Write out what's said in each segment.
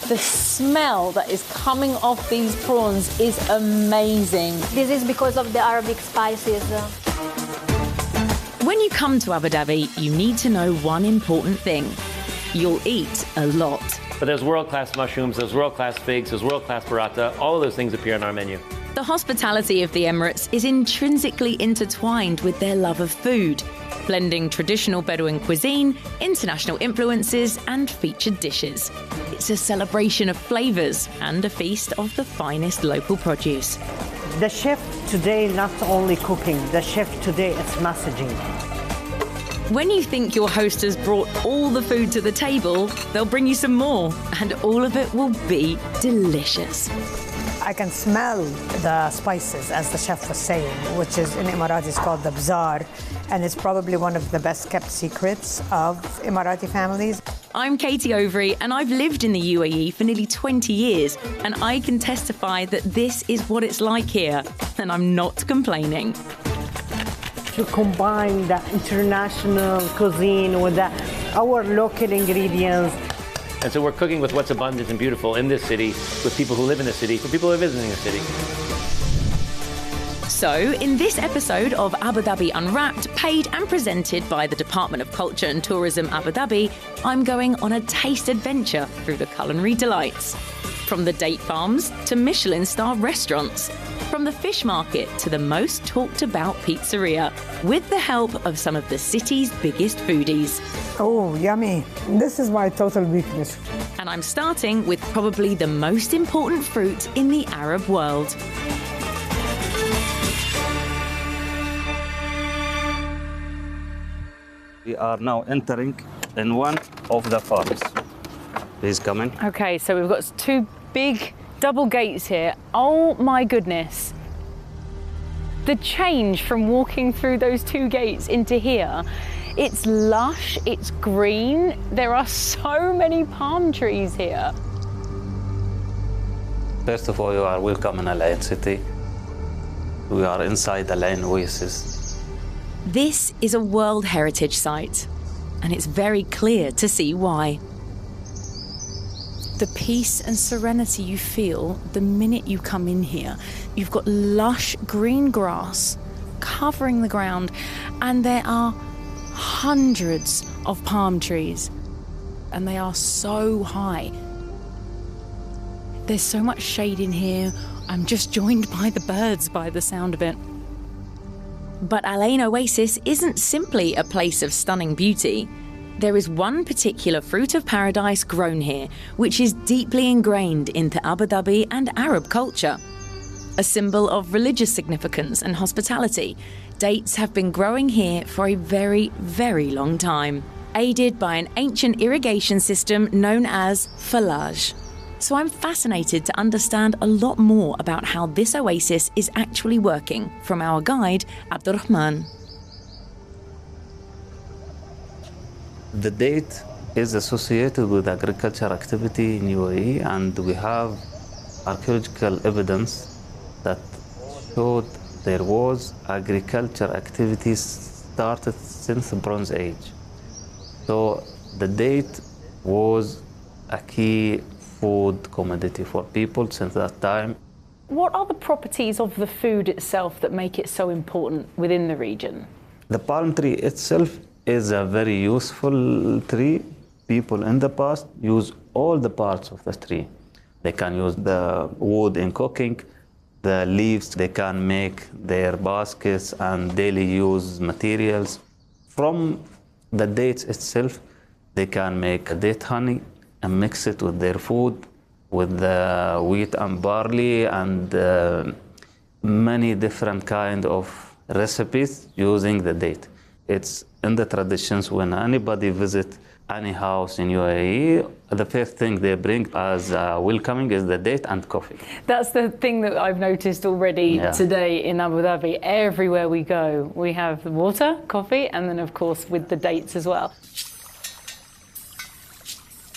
The smell that is coming off these prawns is amazing. This is because of the Arabic spices. When you come to Abu Dhabi, you need to know one important thing. You'll eat a lot. But there's world-class mushrooms, there's world-class figs, there's world-class burrata. All of those things appear on our menu. The hospitality of the Emirates is intrinsically intertwined with their love of food, blending traditional Bedouin cuisine, international influences, and featured dishes. It's a celebration of flavours and a feast of the finest local produce. The chef today not only cooking, the chef today is messaging. When you think your host has brought all the food to the table, they'll bring you some more, and all of it will be delicious. I can smell the spices, as the chef was saying, which is in Emirati is called the bazaar, and it's probably one of the best kept secrets of Emirati families. I'm Katie Overy, and I've lived in the UAE for nearly 20 years, and I can testify that this is what it's like here, and I'm not complaining. To combine the international cuisine with our local ingredients. And so we're cooking with what's abundant and beautiful in this city, with people who live in the city, for people who are visiting the city. So, in this episode of Abu Dhabi Unwrapped, paid and presented by the Department of Culture and Tourism Abu Dhabi, I'm going on a taste adventure through the culinary delights. From the date farms to Michelin-star restaurants, from the fish market to the most talked about pizzeria, with the help of some of the city's biggest foodies. Oh, yummy. This is my total weakness. And I'm starting with probably the most important fruit in the Arab world. We are now entering in one of the farms. Please come in. Okay, so we've got two big double gates here. Oh my goodness. The change from walking through those two gates into here, it's lush, it's green. There are so many palm trees here. First of all, you are welcome in Al Ain city. We are inside the Ain Oasis. This is a World Heritage Site, and it's very clear to see why. The peace and serenity you feel the minute you come in here. You've got lush green grass covering the ground, and there are hundreds of palm trees, and they are so high. There's so much shade in here. I'm just joined by the birds by the sound of it. But Ain Oasis isn't simply a place of stunning beauty. There is one particular fruit of paradise grown here, which is deeply ingrained into Abu Dhabi and Arab culture. A symbol of religious significance and hospitality, dates have been growing here for a very, very long time, aided by an ancient irrigation system known as falaj. So I'm fascinated to understand a lot more about how this oasis is actually working from our guide, Abdurrahman. The date is associated with agriculture activity in UAE, and we have archaeological evidence that showed there was agriculture activities started since the Bronze Age. So the date was a key food commodity for people since that time. What are the properties of the food itself that make it so important within the region? The palm tree itself is a very useful tree. People in the past use all the parts of the tree. They can use the wood in cooking, the leaves, they can make their baskets and daily use materials. From the dates itself, they can make date honey and mix it with their food, with the wheat and barley, and many different kind of recipes using the date. It's in the traditions when anybody visits any house in UAE, the first thing they bring as welcoming is the date and coffee. That's the thing that I've noticed already today in Abu Dhabi. Everywhere we go, we have the water, coffee, and then of course with the dates as well.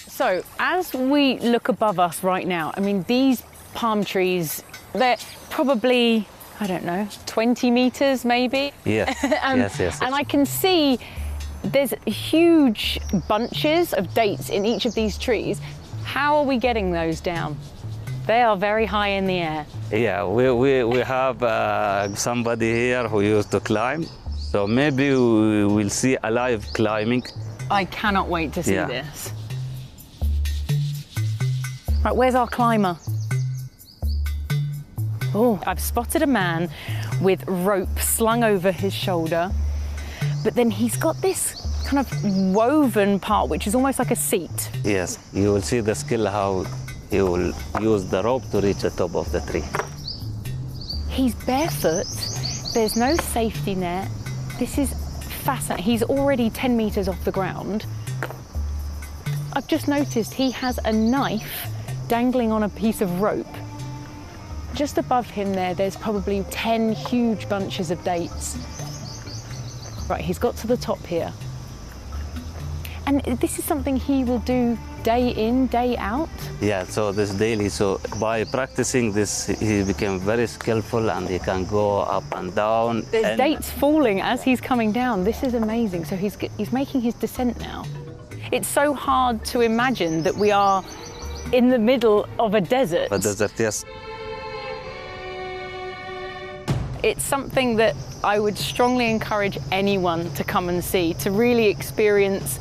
So as we look above us right now, I mean, these palm trees, they're probably, I don't know, 20 meters maybe? Yes, yes. And I can see there's huge bunches of dates in each of these trees. How are we getting those down? They are very high in the air. Yeah, we have somebody here who used to climb. So maybe we will see a live climbing. I cannot wait to see this. Right, where's our climber? Oh, I've spotted a man with rope slung over his shoulder, but then he's got this kind of woven part, which is almost like a seat. Yes, you will see the skill how he will use the rope to reach the top of the tree. He's barefoot, there's no safety net. This is fascinating. He's already 10 meters off the ground. I've just noticed he has a knife dangling on a piece of rope. Just above him there's probably 10 huge bunches of dates. Right, he's got to the top here. And this is something he will do day in, day out? Yeah, so this daily, so by practicing this, he became very skillful and he can go up and down. There's dates falling as he's coming down. This is amazing. So he's making his descent now. It's so hard to imagine that we are in the middle of a desert. A desert, yes. It's something that I would strongly encourage anyone to come and see, to really experience,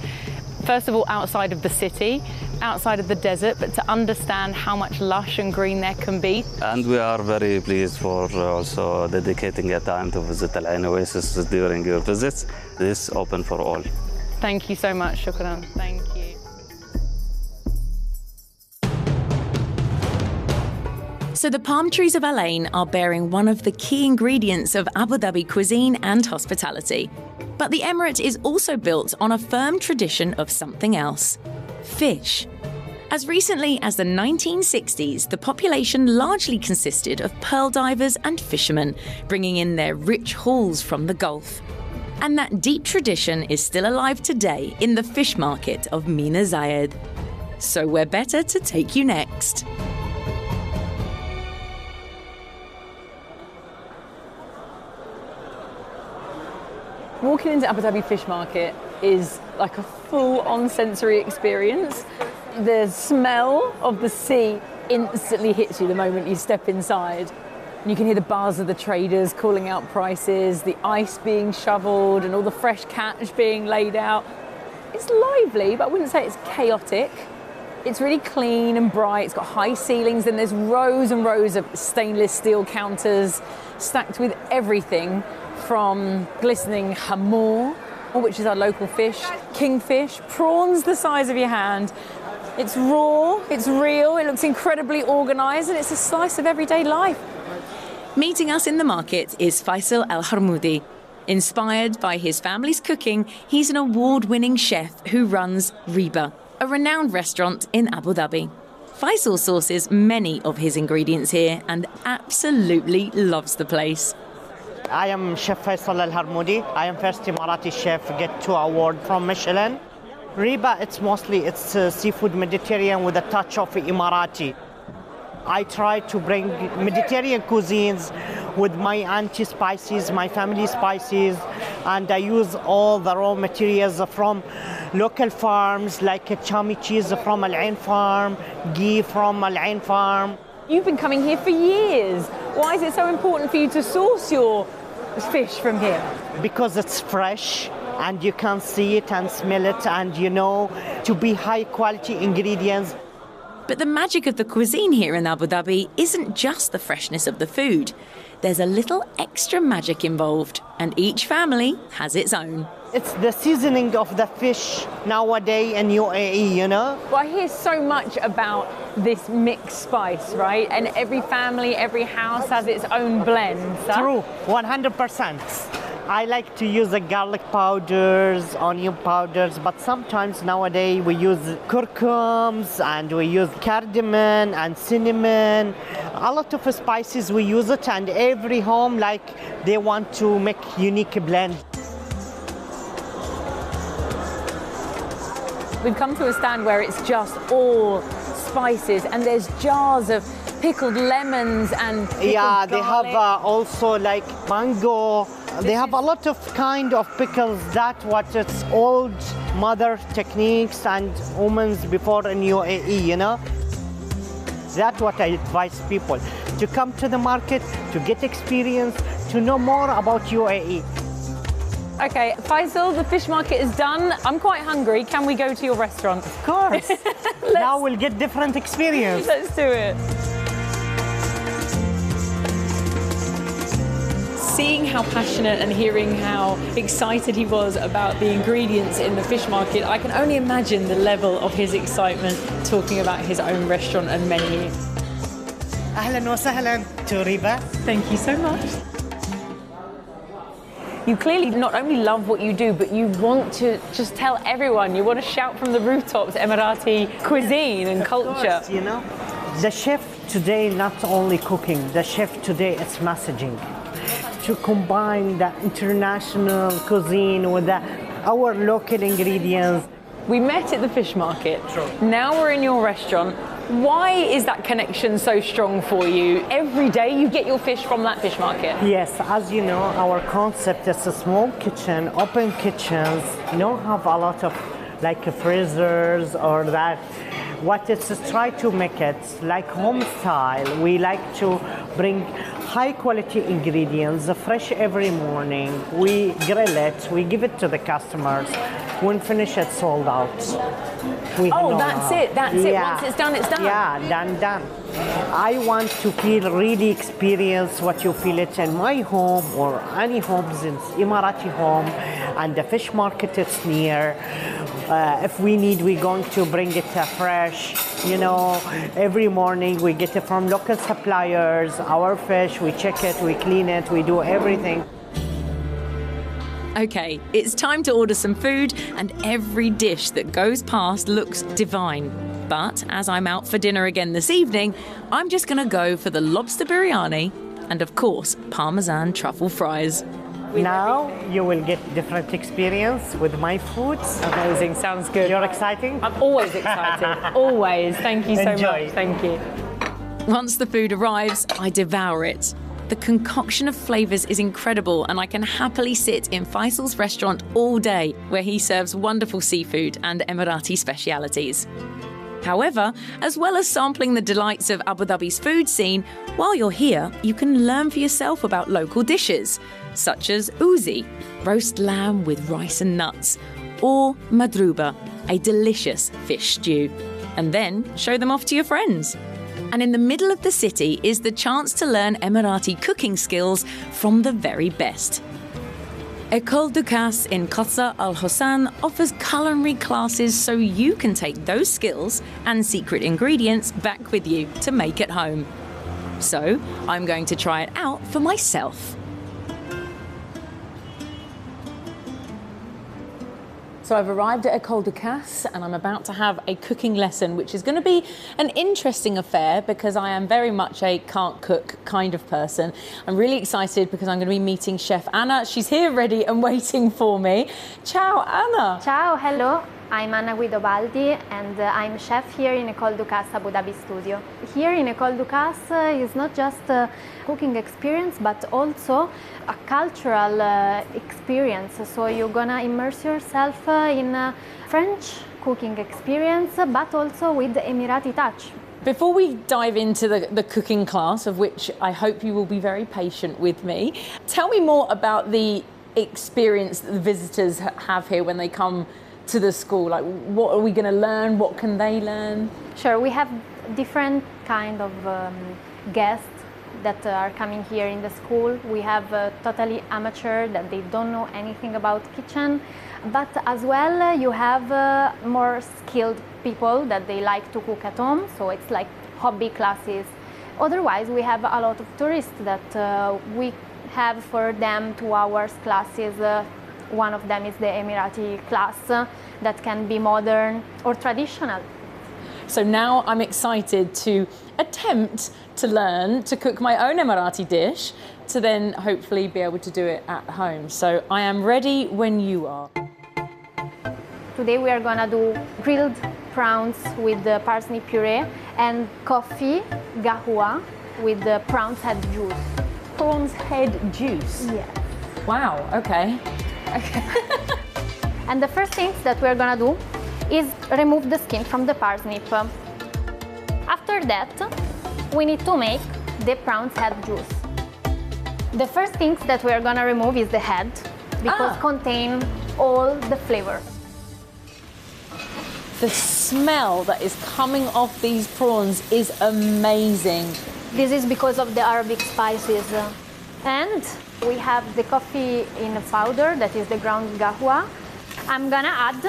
first of all, outside of the city, outside of the desert, but to understand how much lush and green there can be. And we are very pleased for also dedicating a time to visit Ain Oasis during your visits. This is open for all. Thank you so much, shukran. Thank you. So the palm trees of Al Ain are bearing one of the key ingredients of Abu Dhabi cuisine and hospitality. But the emirate is also built on a firm tradition of something else: fish. As recently as the 1960s, the population largely consisted of pearl divers and fishermen, bringing in their rich hauls from the Gulf. And that deep tradition is still alive today in the fish market of Mina Zayed. So where better to take you next? Walking into Abu Dhabi Fish Market is like a full-on sensory experience. The smell of the sea instantly hits you the moment you step inside. And you can hear the buzz of the traders calling out prices, the ice being shoveled and all the fresh catch being laid out. It's lively, but I wouldn't say it's chaotic. It's really clean and bright. It's got high ceilings, and there's rows and rows of stainless steel counters stacked with everything from glistening hamor, which is our local fish, kingfish, prawns the size of your hand. It's raw, it's real, it looks incredibly organised, and it's a slice of everyday life. Meeting us in the market is Faisal Al-Harmoudi. Inspired by his family's cooking, he's an award-winning chef who runs Ryba, a renowned restaurant in Abu Dhabi. Faisal sources many of his ingredients here and absolutely loves the place. I am Chef Faisal Al-Harmoudi. I am first Emirati chef, get 2 awards from Michelin. Ryba, it's seafood Mediterranean with a touch of Emirati. I try to bring Mediterranean cuisines with my auntie spices, my family spices, and I use all the raw materials from local farms, like chami cheese from Al Ain farm, ghee from Al Ain farm. You've been coming here for years. Why is it so important for you to source your fish from here? Because it's fresh and you can see it and smell it, and to be high quality ingredients. But the magic of the cuisine here in Abu Dhabi isn't just the freshness of the food. There's a little extra magic involved, and each family has its own. It's the seasoning of the fish nowadays in UAE, Well, I hear so much about this mixed spice, right? And every family, every house has its own blend. True, 100%. I like to use the garlic powders, onion powders, but sometimes nowadays we use curcums and we use cardamom and cinnamon. A lot of spices we use it, and every home they want to make unique blend. We've come to a stand where it's just all spices, and there's jars of pickled lemons and pickled garlic. They have also mango. They have a lot of kind of pickles. That's what it's old mother techniques and women's before in UAE, you know. That's what I advise people, to come to the market, to get experience, to know more about UAE. Okay, Faisal, the fish market is done. I'm quite hungry. Can we go to your restaurant? Of course. Now we'll get different experience. Let's do it. Seeing how passionate and hearing how excited he was about the ingredients in the fish market, I can only imagine the level of his excitement talking about his own restaurant and menu. Ahlan wa sahlan to Ryba. Thank you so much. You clearly not only love what you do, but you want to just tell everyone, you want to shout from the rooftops Emirati cuisine and culture. Of course, you know, the chef today not only cooking, the chef today is messaging. To combine the international cuisine with our local ingredients. We met at the fish market. Sure. Now we're in your restaurant. Why is that connection so strong for you? Every day you get your fish from that fish market. Yes, as you know, our concept is a small kitchen, open kitchens. You don't have a lot of like freezers or that. What it's try to make it like home style. We like to bring high quality ingredients, fresh every morning. We grill it, we give it to the customers. When finished, it's sold out. That's it. Once it's done, it's done. Yeah, done. I want to feel really experience what you feel it in my home or any homes in Emirati home, and the fish market is near. If we need, we're going to bring it fresh. You know, every morning we get it from local suppliers, our fish, we check it, we clean it, we do everything. Okay, it's time to order some food, and every dish that goes past looks divine. But as I'm out for dinner again this evening, I'm just going to go for the lobster biryani and, of course, Parmesan truffle fries. Now you will get different experience with my foods. Amazing, sounds good. You're exciting? I'm always excited, always. Thank you so Enjoy. much, thank you. Once the food arrives, I devour it. The concoction of flavours is incredible, and I can happily sit in Faisal's restaurant all day, where he serves wonderful seafood and Emirati specialities. However, as well as sampling the delights of Abu Dhabi's food scene, while you're here, you can learn for yourself about local dishes, such as ouzi, roast lamb with rice and nuts, or madruba, a delicious fish stew, and then show them off to your friends. And in the middle of the city is the chance to learn Emirati cooking skills from the very best. École Ducasse in Qasr Al Hossan offers culinary classes so you can take those skills and secret ingredients back with you to make at home. So I'm going to try it out for myself. So I've arrived at École Ducasse and I'm about to have a cooking lesson, which is going to be an interesting affair because I am very much a can't cook kind of person. I'm really excited because I'm going to be meeting Chef Anna. She's here ready and waiting for me. Ciao, Anna. Ciao, hello. I'm Anna Guidobaldi and I'm chef here in École Ducasse Abu Dhabi studio. Here in École Ducasse is not just a cooking experience but also a cultural experience. So you're gonna immerse yourself in a French cooking experience but also with the Emirati touch. Before we dive into the cooking class, of which I hope you will be very patient with me, tell me more about the experience that the visitors have here when they come to the school. Like, what are we going to learn? What can they learn? Sure, we have different kind of guests that are coming here in the school. We have totally amateur that they don't know anything about kitchen, but as well you have more skilled people that they like to cook at home, so it's like hobby classes. Otherwise we have a lot of tourists that we have for them 2 hours classes. One of them is the Emirati class that can be modern or traditional. So now I'm excited to attempt to learn to cook my own Emirati dish to then hopefully be able to do it at home. So I am ready when you are. Today we are gonna do grilled prawns with the parsnip puree and coffee gahwa with the prawns head juice. Prawns head juice? Yes. Wow, okay. And the first thing that we're gonna do is remove the skin from the parsnip. After that, we need to make the prawn's head juice. The first things that we're gonna remove is the head, because contain all the flavor. The smell that is coming off these prawns is amazing. This is because of the Arabic spices. And we have the coffee in a powder, that is the ground gahwa. I'm gonna add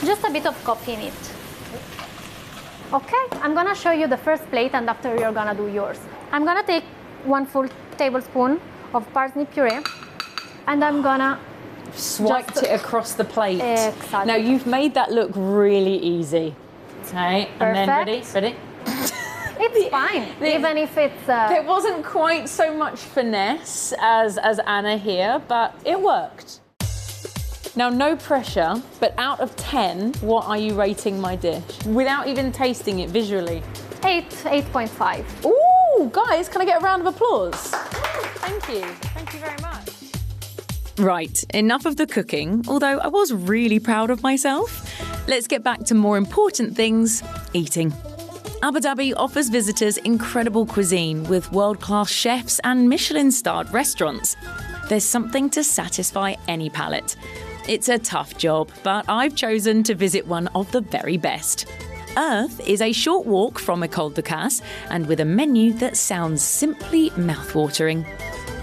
just a bit of coffee in it. Okay, I'm gonna show you the first plate and after you're gonna do yours. I'm gonna take 1 full tablespoon of parsnip puree and I'm gonna swiped it across the plate. Exactly. Now you've made that look really easy. Okay, and then ready? It's fine, even if it's... There wasn't quite so much finesse as Anna here, but it worked. Now, no pressure, but out of 10, what are you rating my dish? Without even tasting it visually. 8.5. Ooh, guys, can I get a round of applause? Thank you. Thank you very much. Right, enough of the cooking, although I was really proud of myself. Let's get back to more important things, eating. Abu Dhabi offers visitors incredible cuisine with world-class chefs and Michelin-starred restaurants. There's something to satisfy any palate. It's a tough job, but I've chosen to visit one of the very best. Erth is a short walk from École Ducasse and with a menu that sounds simply mouthwatering.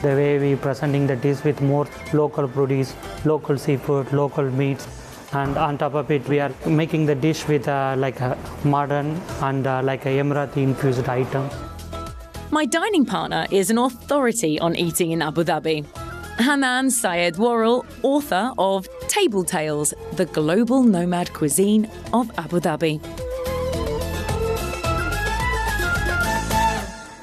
The way we're presenting the dish with more local produce, local seafood, local meats, and on top of it, we are making the dish with like a modern and like a Emirati infused item. My dining partner is an authority on eating in Abu Dhabi. Hanan Syed Worrell, author of Table Tales, the global nomad cuisine of Abu Dhabi.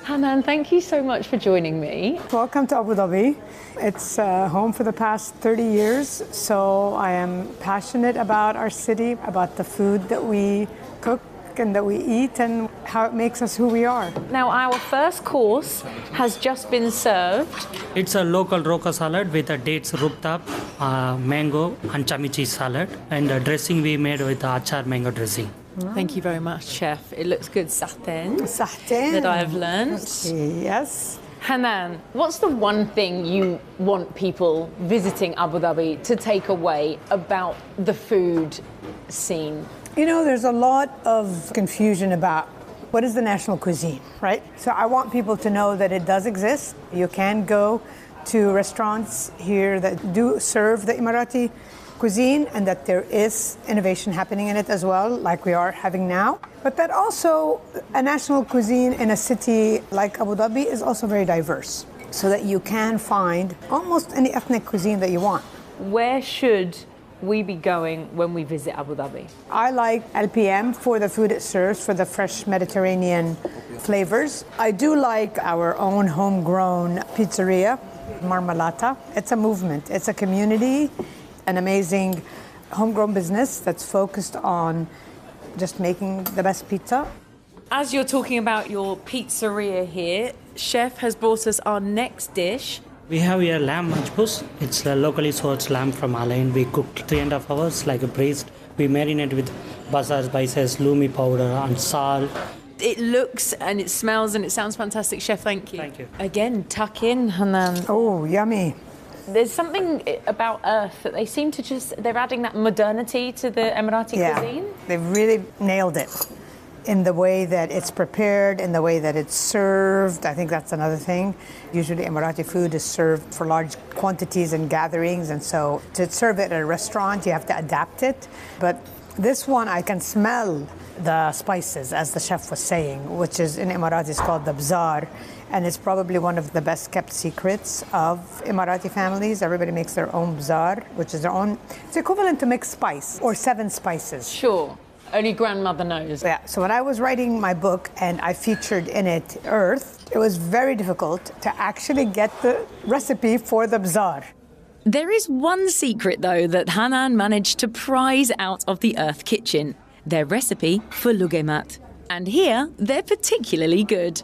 Hanan, thank you so much for joining me. Welcome to Abu Dhabi. It's home for the past 30 years, so I am passionate about our city, about the food that we cook and that we eat and how it makes us who we are. Now, our first course has just been served. It's a local roka salad with a dates ruptab, mango and chamichi salad, and the dressing we made with achar mango dressing. Thank you very much, Chef. It looks good. Sahten. Sahten. That I've learned. Yes. Hanan, what's the one thing you want people visiting Abu Dhabi to take away about the food scene? You know, there's a lot of confusion about what is the national cuisine, right? So I want people to know that it does exist. You can go to restaurants here that do serve the Emirati cuisine and that there is innovation happening in it as well, like we are having now. But that also a national cuisine in a city like Abu Dhabi is also very diverse, so that you can find almost any ethnic cuisine that you want. Where should we be going when we visit Abu Dhabi? I like LPM for the food it serves, for the fresh Mediterranean flavors. I do like our own homegrown pizzeria, Marmellata. It's a movement, it's a community, an amazing homegrown business that's focused on just making the best pizza. As you're talking about your pizzeria here, Chef has brought us our next dish. We have here lamb majbous. It's a locally sourced lamb from Ain. We cooked 3.5 hours like a braised. We marinate with bazaar spices, lumi powder and salt. It looks and it smells and it sounds fantastic. Chef, thank you. Thank you. Again, tuck in, Hanan. Oh, yummy. There's something about Erth that they seem to they're adding that modernity to the Emirati cuisine. They've really nailed it in the way that it's prepared, in the way that it's served. I think that's another thing. Usually Emirati food is served for large quantities and gatherings, and so to serve it at a restaurant, you have to adapt it. But this one, I can smell the spices, as the chef was saying, which is in Emirati is called the bzar, and it's probably one of the best kept secrets of Emirati families. Everybody makes their own bzar, which is their own, it's equivalent to mixed spice or 7 spices. Sure, only grandmother knows. Yeah, so when I was writing my book and I featured in it Erth, it was very difficult to actually get the recipe for the bzar. There is one secret, though, that Hanan managed to prize out of the Erth kitchen. Their recipe for lugemat. And here, they're particularly good.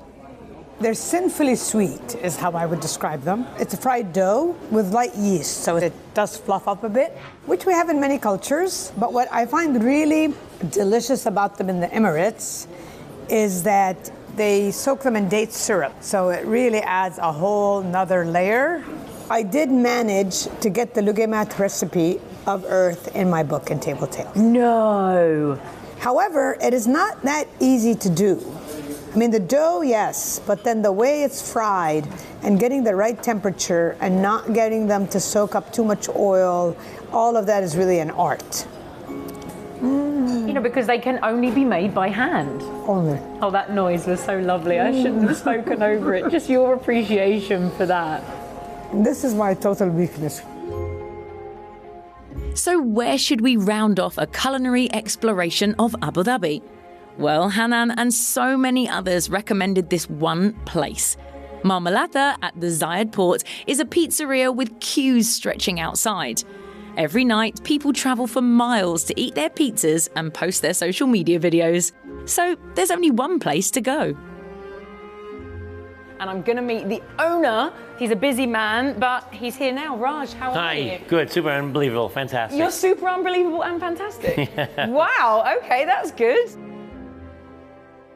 They're sinfully sweet, is how I would describe them. It's a fried dough with light yeast, so it does fluff up a bit, which we have in many cultures. But what I find really delicious about them in the Emirates is that they soak them in date syrup, so it really adds a whole nother layer. I did manage to get the lugemat recipe of Erth in my book in Table Tales. No. However, it is not that easy to do. I mean, the dough, yes, but then the way it's fried and getting the right temperature and not getting them to soak up too much oil, all of that is really an art. You know, because they can only be made by hand. Only. Oh, that noise was so lovely. I shouldn't have spoken over it. Just your appreciation for that. This is my total weakness. So where should we round off a culinary exploration of Abu Dhabi? Well, Hanan and so many others recommended this one place. Marmellata at the Zayed Port is a pizzeria with queues stretching outside. Every night, people travel for miles to eat their pizzas and post their social media videos. So there's only one place to go. And I'm going to meet the owner. He's a busy man, but he's here now. Raj, how are you? Hi, good, super unbelievable, fantastic. You're super unbelievable and fantastic. Wow, okay, that's good.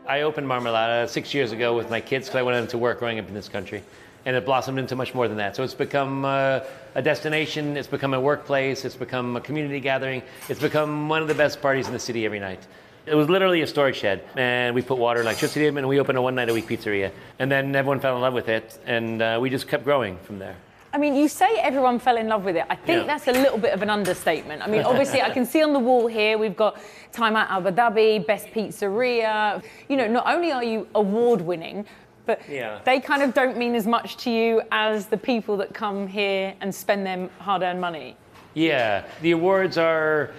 I opened Marmellata 6 years ago with my kids because I wanted them to work growing up in this country. And it blossomed into much more than that. So it's become a destination, it's become a workplace, it's become a community gathering, it's become one of the best parties in the city every night. It was literally a storage shed, and we put water and electricity in, and we opened a one-night-a-week pizzeria. And then everyone fell in love with it, and we just kept growing from there. I mean, you say everyone fell in love with it. I think that's a little bit of an understatement. I mean, obviously, I can see on the wall here, we've got Time Out Abu Dhabi, Best Pizzeria. You know, not only are you award-winning, but they kind of don't mean as much to you as the people that come here and spend their hard-earned money. Yeah, the awards are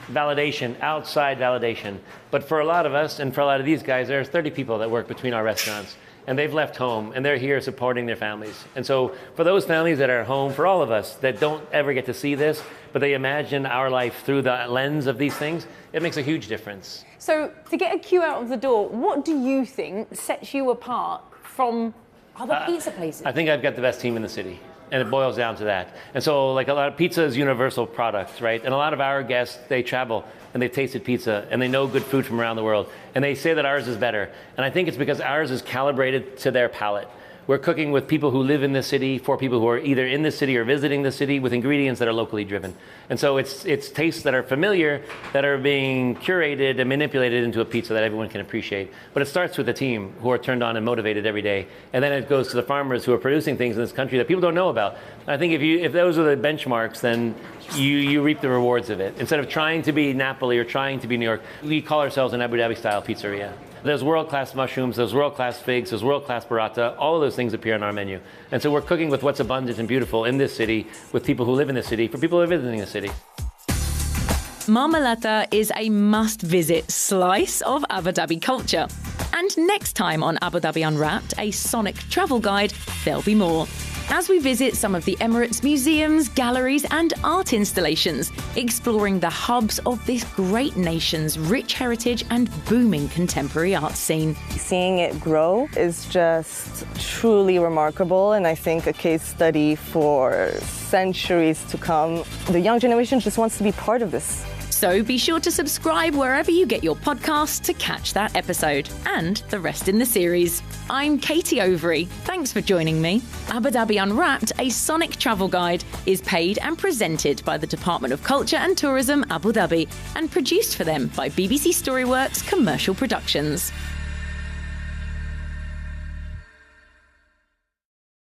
validation, outside validation. But for a lot of us, and for a lot of these guys, there's 30 people that work between our restaurants. And they've left home, and they're here supporting their families. And so for those families that are at home, for all of us that don't ever get to see this, but they imagine our life through the lens of these things, it makes a huge difference. So to get a queue out of the door, what do you think sets you apart from other pizza places? I think I've got the best team in the city. And it boils down to that. And so like a lot of pizza is universal product, right? And a lot of our guests, they travel and they've tasted pizza and they know good food from around the world. And they say that ours is better. And I think it's because ours is calibrated to their palate. We're cooking with people who live in the city, for people who are either in the city or visiting the city, with ingredients that are locally driven. And so it's tastes that are familiar, that are being curated and manipulated into a pizza that everyone can appreciate. But it starts with the team who are turned on and motivated every day. And then it goes to the farmers who are producing things in this country that people don't know about. And I think if those are the benchmarks, then you reap the rewards of it. Instead of trying to be Napoli or trying to be New York, we call ourselves an Abu Dhabi style pizzeria. There's world-class mushrooms, there's world-class figs, there's world-class burrata. All of those things appear on our menu. And so we're cooking with what's abundant and beautiful in this city, with people who live in the city, for people who are visiting the city. Marmellata is a must-visit slice of Abu Dhabi culture. And next time on Abu Dhabi Unwrapped, a sonic travel guide, there'll be more. As we visit some of the Emirates' museums, galleries and art installations, exploring the hubs of this great nation's rich heritage and booming contemporary art scene. Seeing it grow is just truly remarkable, and I think a case study for centuries to come. The young generation just wants to be part of this. So be sure to subscribe wherever you get your podcasts to catch that episode and the rest in the series. I'm Katie Overy. Thanks for joining me. Abu Dhabi Unwrapped, a sonic travel guide, is paid and presented by the Department of Culture and Tourism Abu Dhabi and produced for them by BBC Storyworks Commercial Productions.